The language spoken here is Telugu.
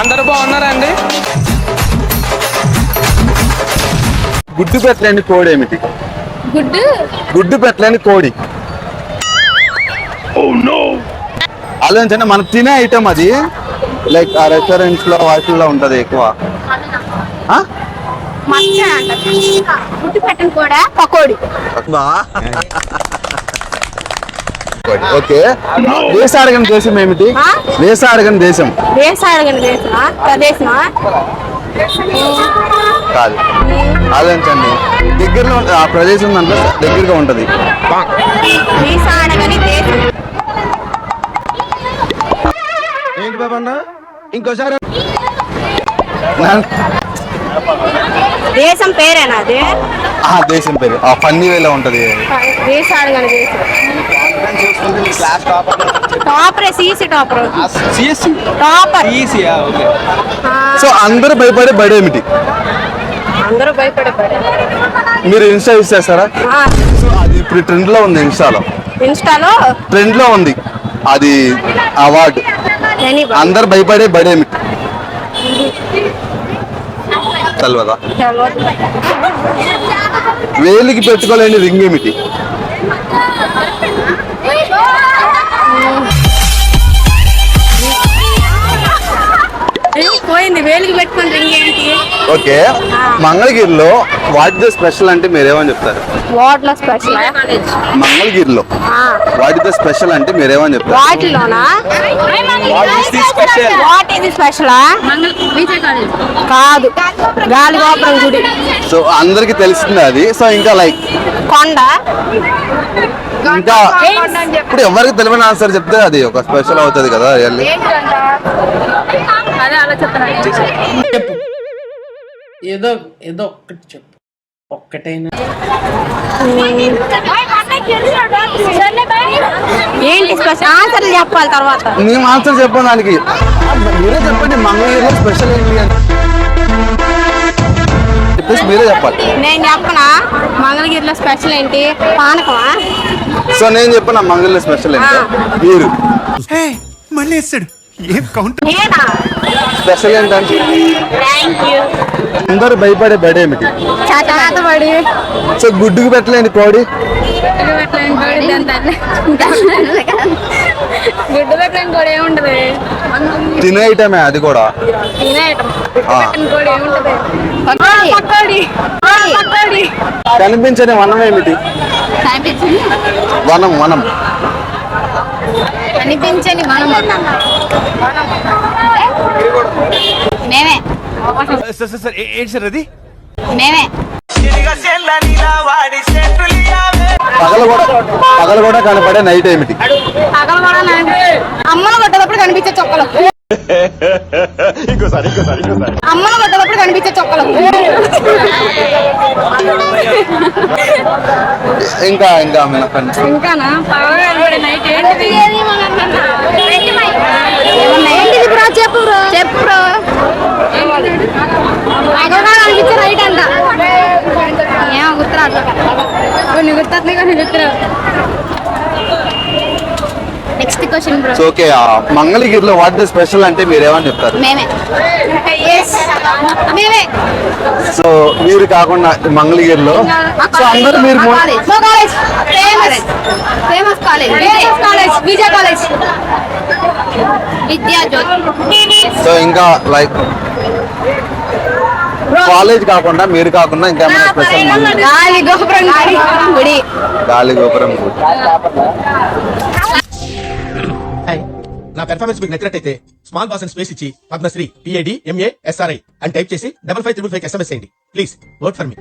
అందరూ బాగున్నారండి? గుడ్డు పెట్టలేని కోడి ఏమిటి? గుడ్డు పెట్టలేని కోడి. ఆలోచించండి, మనం తినే ఐటమ్ అది. లైక్ ఆ రెస్టారెంట్స్ లో వాటిల్లో ఉంటది ఎక్కువ. గుడ్డు పెట్టని కూడా పకోడి. ఓకే. వేసాడగని దేశం ఏమిటి? వేసాడగని దేశం. వేసాడగని దేశమా? ప్రదేశమా? కాదు, ఆలోచించండి. దగ్గరలో ఆ ప్రదేశం దాంట్లో దగ్గరగా ఉంటది. వేసాడగని దేశం ఏంటి బాబన్నా? ఇంకోసారి దేశం పేరేనా అది? దేశం పేరు ఆ ఫన్నీ వేలో ఉంటది. వేసాడగని దేశం. Topper CC topper. Topper. So అందరూ భయపడే బడి ఏమిటి? అందరూ భయపడే బడి. మీరు ఇన్స్టా యూస్ చేస్తారా? సో అది ఇప్పుడు ట్రెండ్ లో ఉంది. ఇన్స్టాలో ట్రెండ్ లో ఉంది అది అవార్డు. అందరు భయపడే బడి ఏమిటి? తెలవదా? వేలికి పెట్టుకోలేని రింగ్ ఏమిటి? పోయింది. వేలికి పెట్టుకుని రింగ్ ఏంటి? ఓకే, మంగళగిరిలో వాట్ ద స్పెషల్ అంటే మీరేమని చెప్తారు? వాటిలో స్పెషల్. మంగళగిరిలో వాట్ ద స్పెషల్ అంటే మీరేమని చెప్తారు? వాటిలోనా? వాట్ ఇది స్పెషల్? కాదు, గాలిగోపురం గుడి. సో అందరికి తెలిసింది అది. సో ఇంకా లైక్ కొండ. ఇంకా ఇప్పుడు ఎవరికి తెలియని ఆన్సర్ చెప్తే అది ఒక స్పెషల్ అవుతుంది కదా. ఏదో ఏదో ఒక్కటి చెప్పు, ఒక్కటైనా. ఏంటి స్పెషల్? ఆన్సర్లు చెప్పాలి తర్వాత. మేము ఆన్సర్ చెప్పాను దానికి. మీరే చెప్పండి మంగళగిరిలో స్పెషల్ ఏంటి అని చెప్పేసి మీరే చెప్పాలి. నేను చెప్పనా? మంగళగిరిలో స్పెషల్ ఏంటి? పానకమా? సో నేను చెప్పిన మంగళగిరిలో స్పెషల్ ఏంటి? మీరు మళ్ళీ వేస్తాడు. ఏం కౌంటర్? నేనా? స్పెషల్ ఏంటంటే థ్యాంక్ యూ. అందరూ భయపడే బడి ఏమిటి? చాతబడి. సో గుడ్డుకు పెట్టలేని కోడి. గుడ్డు పెట్టలేని కోడి ఏముంటది? తినే ఐటమే అది కూడా. కనిపించని వనం ఏమిటి? వనం వనం కనిపించని వనం. మేమే సార్ ఏంటి సార్ అది? మేమే పగలు కూడా కనపడే నైట్ ఏమిటి? పగలు కూడా అమ్మలు కొట్టేటప్పుడు కనిపించే చొక్కలు. అమ్మలు కొట్టేటప్పుడు కనిపించే చొక్కలు. ఇంకా ఇంకా ఇంకానా? పగలు కనపడే నైట్ ఏంటిది? ఏంటిది బ్రో? చెప్పు బ్రో. చెప్పు బ్రో. పగలు కనిపించే రైట్ అంట. ఏమో గుర్తురాదు. కొన్ని గుర్తుంది, కొన్ని గుర్తురావు. Next question bro. ఓకే, మంగళగిరిలో వాట్ ద స్పెషల్ అంటే మీరేమని చెప్తారు? మేమే. మేమే. సో మీరు కాకుండా మంగళగిరిలో సో అందరూ మీరు ఫేమస్ కాలేజ్ విజయ కాలేజ్ విద్యాజ్యోతి. సో ఇంకా లైక్ కాలేజ్ కాకుండా మీరు కాకుండా ఇంకా స్పెషల్? గాలిగోపురం గుడి. గాలిగోపురం గుడి. నా పెర్ఫార్మెన్స్ మీకు నచ్చినట్టయితే స్మాల్ బాస్ అని స్పేస్ ఇచ్చి పద్మశ్రీ PAD MA SRI అని టైప్ చేసి 5555 SMS చేయండి. Please work for me.